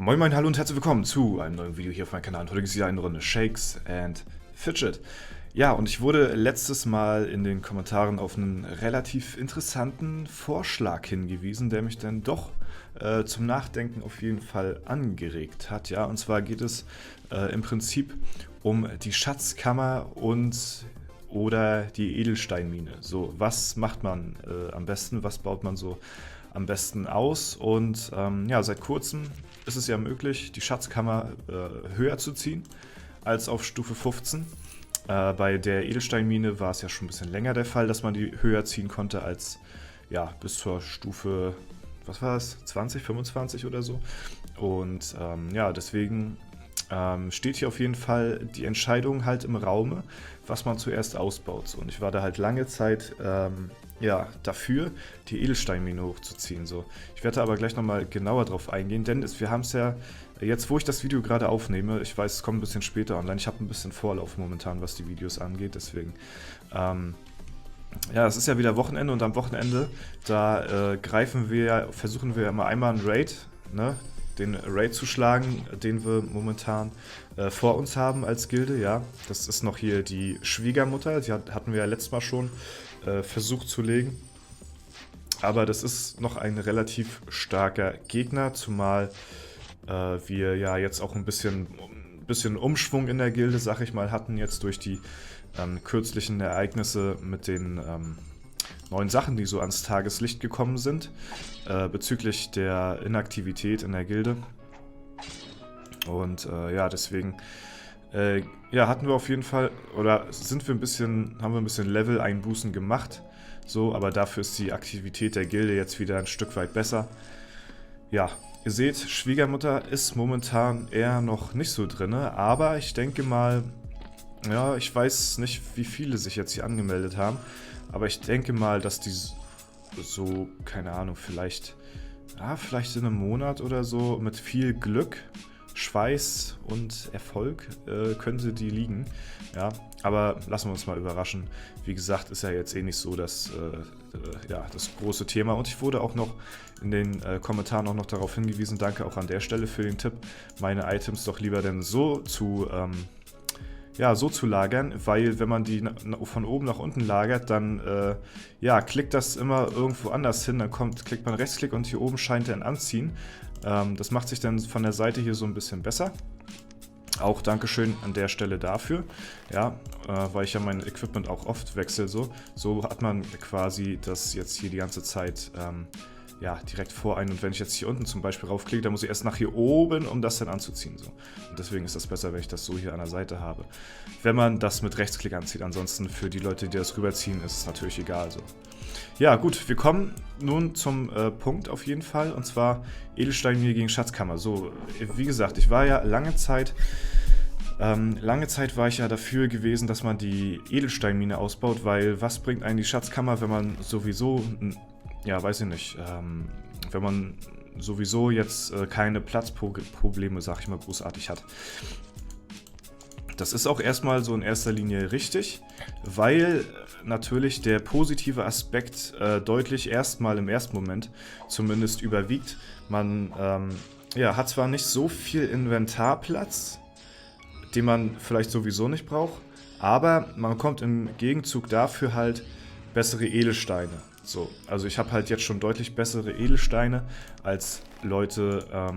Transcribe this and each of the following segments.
Moin moin, hallo und herzlich willkommen zu einem neuen Video hier auf meinem Kanal. Heute gibt es wieder eine Runde Shakes and Fidget. Ja, und ich wurde letztes Mal in den Kommentaren auf einen relativ interessanten Vorschlag hingewiesen, der mich dann doch zum Nachdenken auf jeden Fall angeregt hat. Ja, und zwar geht es im Prinzip um die Schatzkammer und oder die Edelsteinmine. So, was macht man am besten? Was baut man so am besten aus? Und ja, seit kurzem ist es ja möglich, die Schatzkammer höher zu ziehen als auf Stufe 15. Bei der Edelsteinmine war es ja schon ein bisschen länger der Fall, dass man die höher ziehen konnte als ja, bis zur Stufe, was war das, 20, 25 oder so. Und ja, deswegen steht hier auf jeden Fall die Entscheidung halt im Raume, was man zuerst ausbaut. So. Und ich war da halt lange Zeit ja, dafür, die Edelsteinmine hochzuziehen. So. Ich werde aber gleich nochmal genauer drauf eingehen, denn wir haben es ja jetzt, wo ich das Video gerade aufnehme, ich weiß, es kommt ein bisschen später online, ich habe ein bisschen Vorlauf momentan, was die Videos angeht, deswegen ja, es ist ja wieder Wochenende und am Wochenende, da versuchen wir immer einmal einen Raid, ne? Den Raid zu schlagen, den wir momentan vor uns haben als Gilde, ja. Das ist noch hier die Schwiegermutter, die hatten wir ja letztes Mal schon versucht zu legen. Aber das ist noch ein relativ starker Gegner, zumal wir ja jetzt auch ein bisschen Umschwung in der Gilde, sag ich mal, hatten jetzt durch die kürzlichen Ereignisse mit den neuen Sachen, die so ans Tageslicht gekommen sind, bezüglich der Inaktivität in der Gilde. Und ja, deswegen ja, hatten wir auf jeden Fall, oder haben wir ein bisschen Level-Einbußen gemacht, so, aber dafür ist die Aktivität der Gilde jetzt wieder ein Stück weit besser. Ja, ihr seht, Schwiegermutter ist momentan eher noch nicht so drin, aber ich denke mal, ja, ich weiß nicht, wie viele sich jetzt hier angemeldet haben, aber ich denke mal, dass die so, keine Ahnung, vielleicht in einem Monat oder so mit viel Glück, Schweiß und Erfolg könnte die liegen. Ja, aber lassen wir uns mal überraschen. Wie gesagt, ist ja jetzt eh nicht so das große Thema. Und ich wurde auch noch in den Kommentaren auch noch darauf hingewiesen, danke auch an der Stelle für den Tipp, meine Items doch lieber denn so zu lagern, weil wenn man die von oben nach unten lagert, dann ja, klickt das immer irgendwo anders hin, dann klickt man Rechtsklick und hier oben scheint er ein Anziehen. Das macht sich dann von der Seite hier so ein bisschen besser. Auch Dankeschön an der Stelle dafür, ja, weil ich ja mein Equipment auch oft wechsle. So hat man quasi das jetzt hier die ganze Zeit ja, direkt vor ein. Und wenn ich jetzt hier unten zum Beispiel raufklicke, dann muss ich erst nach hier oben, um das dann anzuziehen. So. Und deswegen ist das besser, wenn ich das so hier an der Seite habe. Wenn man das mit Rechtsklick anzieht. Ansonsten für die Leute, die das rüberziehen, ist es natürlich egal. So. Ja gut, wir kommen nun zum Punkt auf jeden Fall. Und zwar Edelsteinmine gegen Schatzkammer. So, wie gesagt, ich war ja lange Zeit war ich ja dafür gewesen, dass man die Edelsteinmine ausbaut, weil was bringt einen die Schatzkammer, wenn man sowieso, ja, weiß ich nicht, wenn man sowieso jetzt keine Platzprobleme, sag ich mal, großartig hat. Das ist auch erstmal so in erster Linie richtig, weil natürlich der positive Aspekt deutlich erstmal im ersten Moment zumindest überwiegt. Man ja, hat zwar nicht so viel Inventarplatz, den man vielleicht sowieso nicht braucht, aber man bekommt im Gegenzug dafür halt bessere Edelsteine. So, also ich habe halt jetzt schon deutlich bessere Edelsteine als Leute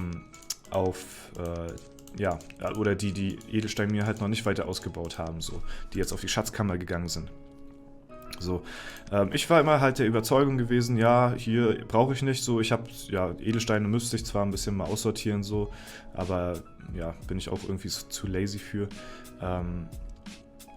ja, oder die Edelsteinmine halt noch nicht weiter ausgebaut haben, so, die jetzt auf die Schatzkammer gegangen sind. So, ich war immer halt der Überzeugung gewesen, ja, hier brauche ich nicht so, ich habe, ja, Edelsteine müsste ich zwar ein bisschen mal aussortieren so, aber ja, bin ich auch irgendwie zu lazy für.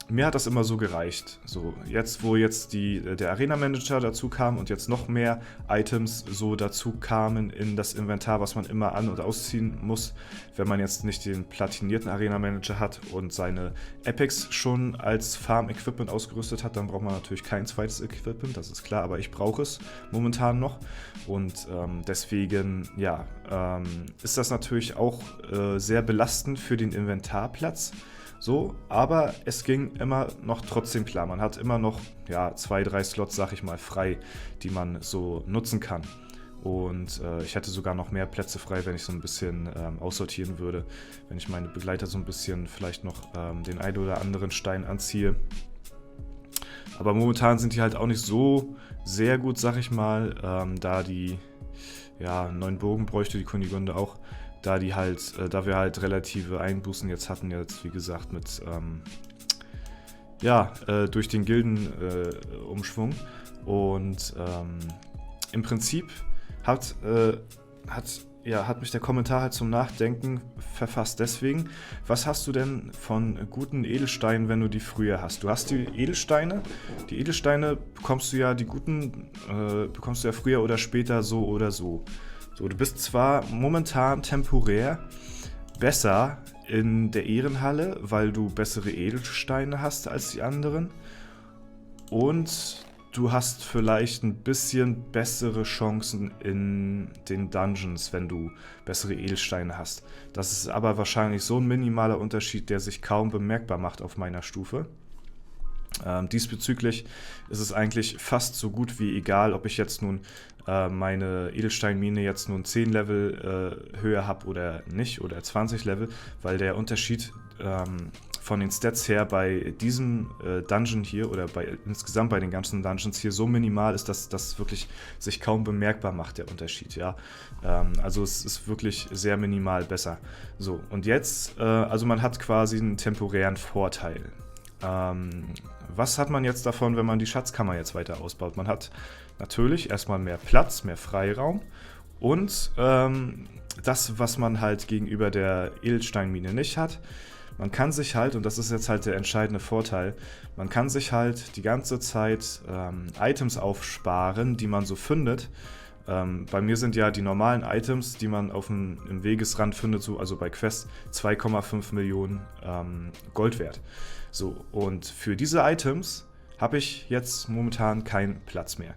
Mir hat das immer so gereicht. So, jetzt, wo jetzt der Arena-Manager dazu kam und jetzt noch mehr Items so dazu kamen in das Inventar, was man immer an- und ausziehen muss, wenn man jetzt nicht den platinierten Arena-Manager hat und seine Epics schon als Farm-Equipment ausgerüstet hat, dann braucht man natürlich kein zweites Equipment, das ist klar, aber ich brauche es momentan noch. Und deswegen, ja, ist das natürlich auch sehr belastend für den Inventarplatz. So, aber es ging immer noch trotzdem klar. Man hat immer noch, ja, 2, 3 Slots, sag ich mal, frei, die man so nutzen kann. Und ich hätte sogar noch mehr Plätze frei, wenn ich so ein bisschen aussortieren würde. Wenn ich meine Begleiter so ein bisschen vielleicht noch den einen oder anderen Stein anziehe. Aber momentan sind die halt auch nicht so sehr gut, sag ich mal, da die 9 Bogen bräuchte die Kunigunde auch, da wir halt relative Einbußen jetzt hatten, jetzt wie gesagt mit durch den Gildenumschwung. Und im Prinzip hat mich der Kommentar halt zum Nachdenken verfasst. Deswegen, was hast du denn von guten Edelsteinen, wenn du die früher hast? Du hast die Edelsteine. Die Edelsteine bekommst du ja, die guten bekommst du ja früher oder später so oder so. So, du bist zwar momentan temporär besser in der Ehrenhalle, weil du bessere Edelsteine hast als die anderen. Und du hast vielleicht ein bisschen bessere Chancen in den Dungeons, wenn du bessere Edelsteine hast. Das ist aber wahrscheinlich so ein minimaler Unterschied, der sich kaum bemerkbar macht auf meiner Stufe. Diesbezüglich ist es eigentlich fast so gut wie egal, ob ich jetzt nun meine Edelsteinmine jetzt nun 10 Level höher habe oder nicht, oder 20 Level, weil der Unterschied von den Stats her bei diesem Dungeon hier oder insgesamt bei den ganzen Dungeons hier so minimal ist, dass das wirklich sich kaum bemerkbar macht, der Unterschied. Ja? Also es ist wirklich sehr minimal besser. So, und jetzt, also man hat quasi einen temporären Vorteil. Was hat man jetzt davon, wenn man die Schatzkammer jetzt weiter ausbaut? Man hat natürlich erstmal mehr Platz, mehr Freiraum und das, was man halt gegenüber der Edelsteinmine nicht hat, man kann sich halt, und das ist jetzt halt der entscheidende Vorteil, man kann sich halt die ganze Zeit Items aufsparen, die man so findet. Bei mir sind ja die normalen Items, die man im Wegesrand findet, so, also bei Quest 2,5 Millionen Gold wert. So, und für diese Items habe ich jetzt momentan keinen Platz mehr.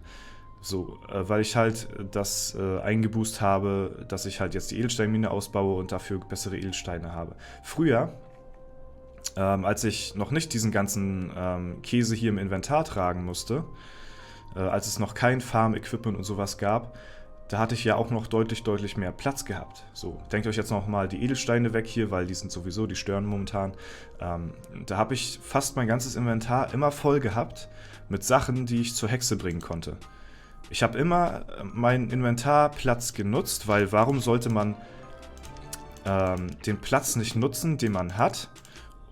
So, weil ich halt das eingeboost habe, dass ich halt jetzt die Edelsteinmine ausbaue und dafür bessere Edelsteine habe. Früher, als ich noch nicht diesen ganzen Käse hier im Inventar tragen musste, als es noch kein Farm-Equipment und sowas gab, da hatte ich ja auch noch deutlich mehr Platz gehabt. So, denkt euch jetzt nochmal die Edelsteine weg hier, weil die sind sowieso, die stören momentan. Da habe ich fast mein ganzes Inventar immer voll gehabt mit Sachen, die ich zur Hexe bringen konnte. Ich habe immer meinen Inventarplatz genutzt, weil warum sollte man den Platz nicht nutzen, den man hat,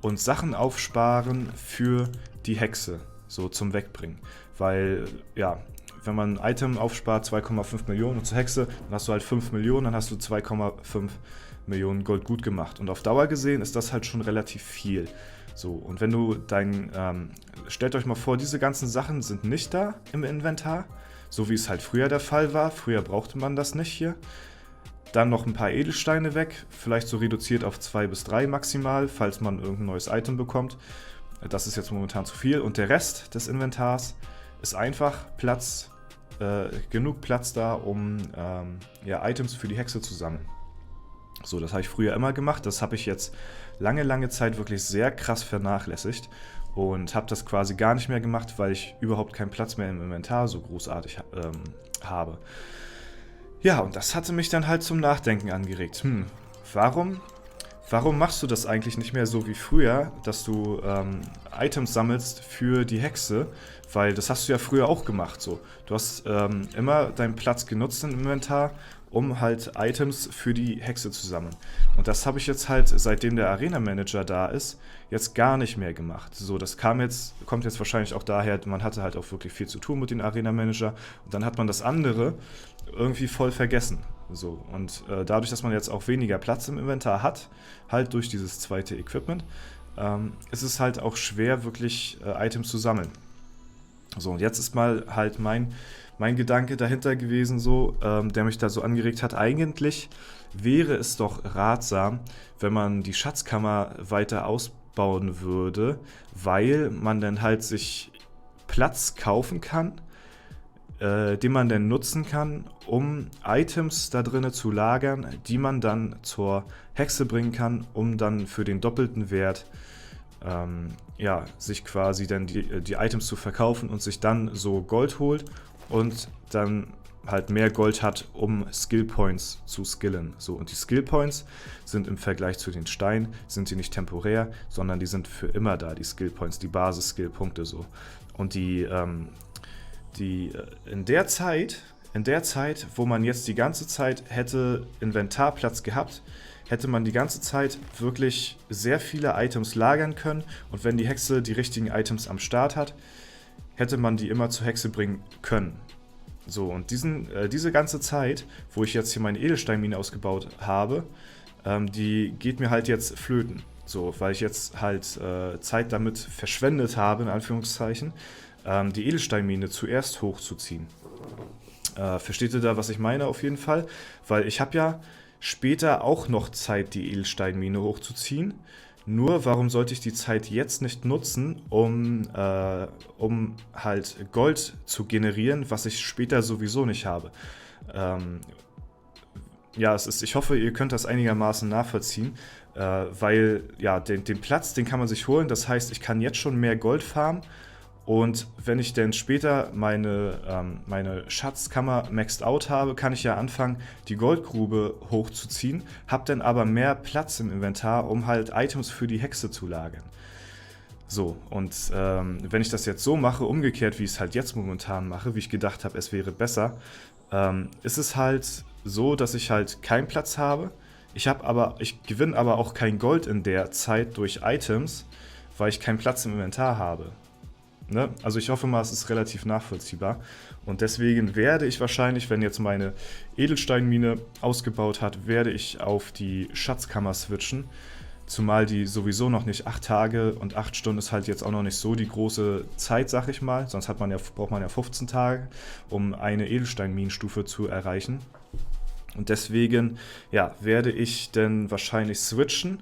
und Sachen aufsparen für die Hexe, so zum Wegbringen. Weil, ja, wenn man ein Item aufspart, 2,5 Millionen und zur Hexe, dann hast du halt 5 Millionen, dann hast du 2,5 Millionen Gold gut gemacht. Und auf Dauer gesehen ist das halt schon relativ viel. So, und wenn du stellt euch mal vor, diese ganzen Sachen sind nicht da im Inventar, so wie es halt früher der Fall war. Früher brauchte man das nicht hier. Dann noch ein paar Edelsteine weg, vielleicht so reduziert auf 2 bis 3 maximal, falls man irgendein neues Item bekommt. Das ist jetzt momentan zu viel. Und der Rest des Inventars ist einfach genug Platz da, um Items für die Hexe zu sammeln. So, das habe ich früher immer gemacht. Das habe ich jetzt lange Zeit wirklich sehr krass vernachlässigt und habe das quasi gar nicht mehr gemacht, weil ich überhaupt keinen Platz mehr im Inventar so großartig habe. Ja, und das hatte mich dann halt zum Nachdenken angeregt. Warum machst du das eigentlich nicht mehr so wie früher, dass du Items sammelst für die Hexe? Weil das hast du ja früher auch gemacht. So. Du hast immer deinen Platz genutzt im Inventar, um halt Items für die Hexe zu sammeln. Und das habe ich jetzt halt, seitdem der Arena-Manager da ist, jetzt gar nicht mehr gemacht. So, das kommt jetzt wahrscheinlich auch daher, man hatte halt auch wirklich viel zu tun mit dem Arena-Manager und dann hat man das andere irgendwie voll vergessen. So, und dadurch, dass man jetzt auch weniger Platz im Inventar hat, halt durch dieses zweite Equipment, ist es halt auch schwer, wirklich Items zu sammeln. So, und jetzt ist mal halt mein Gedanke dahinter gewesen, so, der mich da so angeregt hat. Eigentlich wäre es doch ratsam, wenn man die Schatzkammer weiter ausbauen würde, weil man dann halt sich Platz kaufen kann, den man dann nutzen kann, um Items da drinnen zu lagern, die man dann zur Hexe bringen kann, um dann für den doppelten Wert sich quasi dann die Items zu verkaufen und sich dann so Gold holt und dann halt mehr Gold hat, um Skill Points zu skillen. So, und die Skill Points sind im Vergleich zu den Steinen, sind die nicht temporär, sondern die sind für immer da, die Skill Points, die Basis-Skill-Punkte so. Und in der Zeit, wo man jetzt die ganze Zeit hätte Inventarplatz gehabt, hätte man die ganze Zeit wirklich sehr viele Items lagern können, und wenn die Hexe die richtigen Items am Start hat, hätte man die immer zur Hexe bringen können. So, und diese ganze Zeit, wo ich jetzt hier meine Edelsteinmine ausgebaut habe, die geht mir halt jetzt flöten. So, weil ich jetzt halt Zeit damit verschwendet habe, in Anführungszeichen, die Edelsteinmine zuerst hochzuziehen. Versteht ihr da, was ich meine auf jeden Fall? Weil ich habe ja später auch noch Zeit, die Edelsteinmine hochzuziehen. Nur, warum sollte ich die Zeit jetzt nicht nutzen, um halt Gold zu generieren, was ich später sowieso nicht habe? Ja, ich hoffe, ihr könnt das einigermaßen nachvollziehen, weil ja, den Platz, den kann man sich holen. Das heißt, ich kann jetzt schon mehr Gold farmen. Und wenn ich dann später meine Schatzkammer maxed out habe, kann ich ja anfangen, die Goldgrube hochzuziehen, habe dann aber mehr Platz im Inventar, um halt Items für die Hexe zu lagern. So, und wenn ich das jetzt so mache, umgekehrt, wie ich es halt jetzt momentan mache, wie ich gedacht habe, es wäre besser, ist es halt so, dass ich halt keinen Platz habe. Ich gewinne aber auch kein Gold in der Zeit durch Items, weil ich keinen Platz im Inventar habe. Ne? Also ich hoffe mal, es ist relativ nachvollziehbar. Und deswegen werde ich wahrscheinlich, wenn jetzt meine Edelsteinmine ausgebaut hat, werde ich auf die Schatzkammer switchen. Zumal die sowieso noch nicht 8 Tage und 8 Stunden ist halt jetzt auch noch nicht so die große Zeit, sag ich mal. Sonst braucht man ja 15 Tage, um eine Edelsteinminenstufe zu erreichen. Und deswegen, ja, werde ich dann wahrscheinlich switchen.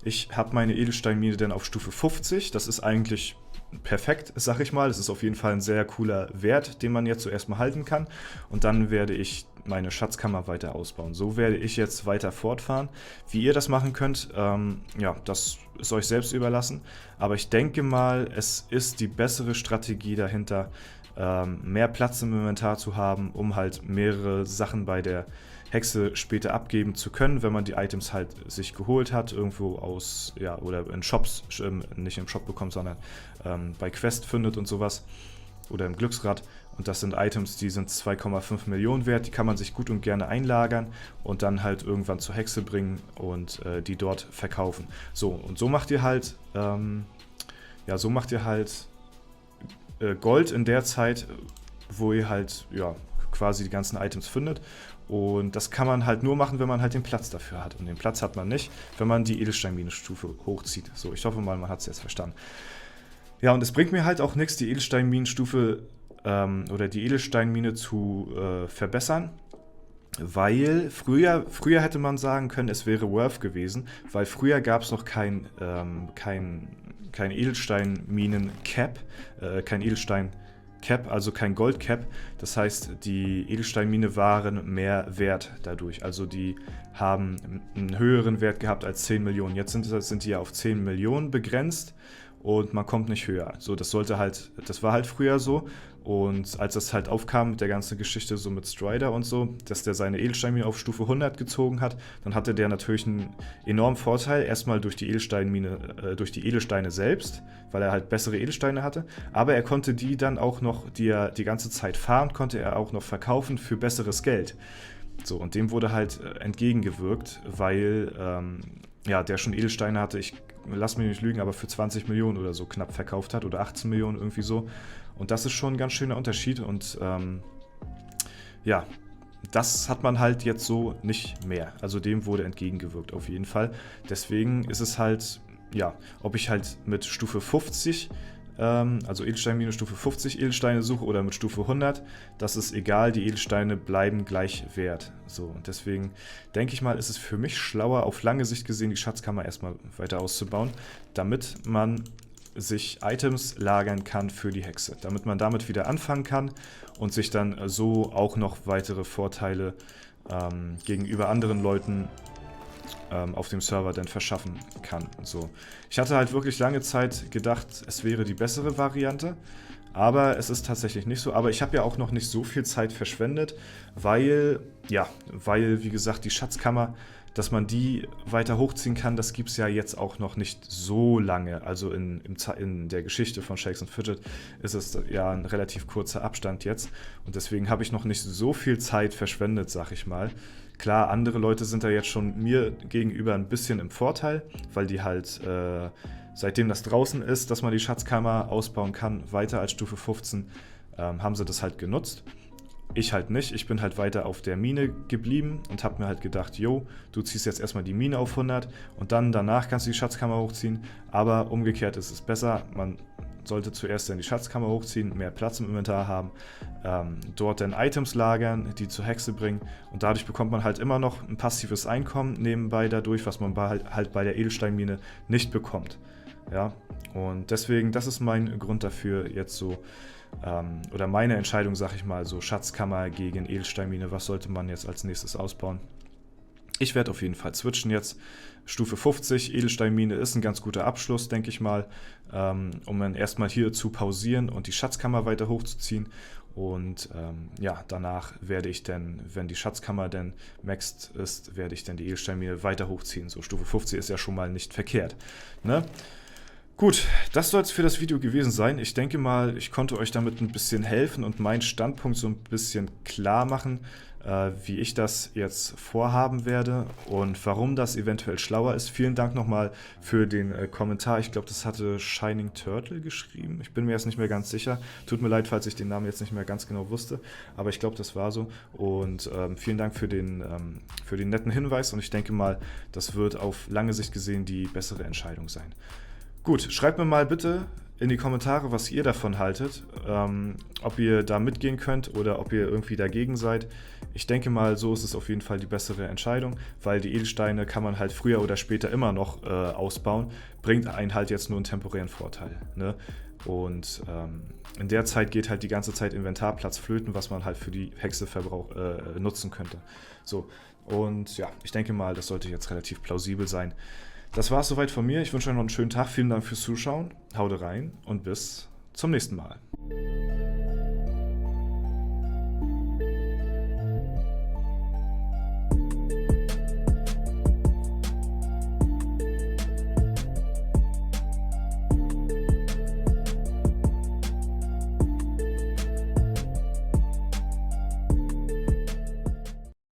Ich habe meine Edelsteinmine dann auf Stufe 50. Das ist eigentlich perfekt, sag ich mal. Das ist auf jeden Fall ein sehr cooler Wert, den man jetzt zuerst mal halten kann. Und dann werde ich meine Schatzkammer weiter ausbauen. So werde ich jetzt weiter fortfahren. Wie ihr das machen könnt, ja, das ist euch selbst überlassen. Aber ich denke mal, es ist die bessere Strategie dahinter, mehr Platz im Inventar zu haben, um halt mehrere Sachen bei der Hexe später abgeben zu können, wenn man die Items halt sich geholt hat, irgendwo aus, ja, oder in Shops, nicht im Shop bekommt, sondern bei Quest findet und sowas, oder im Glücksrad. Und das sind Items, die sind 2,5 Millionen wert, die kann man sich gut und gerne einlagern und dann halt irgendwann zur Hexe bringen und die dort verkaufen. So, und so macht ihr halt, Gold in der Zeit, wo ihr halt, ja, quasi die ganzen Items findet. Und das kann man halt nur machen, wenn man halt den Platz dafür hat. Und den Platz hat man nicht, wenn man die Edelsteinminenstufe hochzieht. So, ich hoffe mal, man hat es jetzt verstanden. Ja, und es bringt mir halt auch nichts, die Edelsteinminenstufe oder die Edelsteinmine zu verbessern. Weil früher hätte man sagen können, es wäre worth gewesen, weil früher gab es noch kein Edelsteinminen-Cap, kein Edelstein-Cap, also kein Gold-Cap. Das heißt, die Edelsteinmine waren mehr wert dadurch. Also die haben einen höheren Wert gehabt als 10 Millionen. Jetzt sind die ja auf 10 Millionen begrenzt und man kommt nicht höher. So, das war halt früher so. Und als das halt aufkam mit der ganzen Geschichte so mit Strider und so, dass der seine Edelsteinmine auf Stufe 100 gezogen hat, dann hatte der natürlich einen enormen Vorteil. Erstmal durch die Edelsteine selbst, weil er halt bessere Edelsteine hatte. Aber er konnte die dann auch noch, die er die ganze Zeit farmt, konnte er auch noch verkaufen für besseres Geld. So, und dem wurde halt entgegengewirkt, weil der schon Edelsteine hatte, lass mich nicht lügen, aber für 20 Millionen oder so knapp verkauft hat oder 18 Millionen irgendwie so. Und das ist schon ein ganz schöner Unterschied und das hat man halt jetzt so nicht mehr. Also dem wurde entgegengewirkt auf jeden Fall. Deswegen ist es halt, ja, ob ich halt mit Stufe 50, also Edelsteinmine Stufe 50 Edelsteine suche oder mit Stufe 100, das ist egal, die Edelsteine bleiben gleich wert. So, und deswegen denke ich mal, ist es für mich schlauer, auf lange Sicht gesehen, die Schatzkammer erstmal weiter auszubauen, damit man sich Items lagern kann für die Hexe, damit man damit wieder anfangen kann und sich dann so auch noch weitere Vorteile gegenüber anderen Leuten auf dem Server dann verschaffen kann. So. Ich hatte halt wirklich lange Zeit gedacht, es wäre die bessere Variante, Aber es ist tatsächlich nicht so. Aber ich habe ja auch noch nicht so viel Zeit verschwendet, weil, ja, weil, wie gesagt, die Schatzkammer, dass man die weiter hochziehen kann, das gibt es ja jetzt auch noch nicht so lange. Also in der Geschichte von Shakes and Fidget ist es ja ein relativ kurzer Abstand jetzt. Und deswegen habe ich noch nicht so viel Zeit verschwendet, sag ich mal. Klar, andere Leute sind da jetzt schon mir gegenüber ein bisschen im Vorteil, weil die halt, seitdem das draußen ist, dass man die Schatzkammer ausbauen kann, weiter als Stufe 15, haben sie das halt genutzt. Ich halt nicht. Ich bin halt weiter auf der Mine geblieben und habe mir halt gedacht, jo, du ziehst jetzt erstmal die Mine auf 100 und dann danach kannst du die Schatzkammer hochziehen. Aber umgekehrt ist es besser. Man sollte zuerst dann die Schatzkammer hochziehen, mehr Platz im Inventar haben, dort dann Items lagern, die zur Hexe bringen und dadurch bekommt man halt immer noch ein passives Einkommen nebenbei dadurch, was man halt bei der Edelsteinmine nicht bekommt. Ja, und deswegen, das ist mein Grund dafür, jetzt so, oder meine Entscheidung, sag ich mal, so Schatzkammer gegen Edelsteinmine, was sollte man jetzt als nächstes ausbauen? Ich werde auf jeden Fall switchen jetzt. Stufe 50, Edelsteinmine ist ein ganz guter Abschluss, denke ich mal, um dann erstmal hier zu pausieren und die Schatzkammer weiter hochzuziehen. Und ja, danach werde ich dann, wenn die Schatzkammer dann maxed ist, werde ich dann die Edelsteinmine weiter hochziehen. So Stufe 50 ist ja schon mal nicht verkehrt, ne? Gut, das soll es für das Video gewesen sein. Ich denke mal, ich konnte euch damit ein bisschen helfen und meinen Standpunkt so ein bisschen klar machen, wie ich das jetzt vorhaben werde und warum das eventuell schlauer ist. Vielen Dank nochmal für den Kommentar. Ich glaube, das hatte Shining Turtle geschrieben. Ich bin mir jetzt nicht mehr ganz sicher. Tut mir leid, falls ich den Namen jetzt nicht mehr ganz genau wusste, aber ich glaube, das war so. Und vielen Dank für den netten Hinweis und ich denke mal, das wird auf lange Sicht gesehen die bessere Entscheidung sein. Gut, schreibt mir mal bitte in die Kommentare, was ihr davon haltet, ob ihr da mitgehen könnt oder ob ihr irgendwie dagegen seid. Ich denke mal, so ist es auf jeden Fall die bessere Entscheidung, weil die Edelsteine kann man halt früher oder später immer noch ausbauen, bringt einen halt jetzt nur einen temporären Vorteil, ne? Und in der Zeit geht halt die ganze Zeit Inventarplatz flöten, was man halt für die Hexe nutzen könnte. So, und ja, ich denke mal, das sollte jetzt relativ plausibel sein. Das war es soweit von mir. Ich wünsche euch noch einen schönen Tag. Vielen Dank fürs Zuschauen. Haut rein und bis zum nächsten Mal.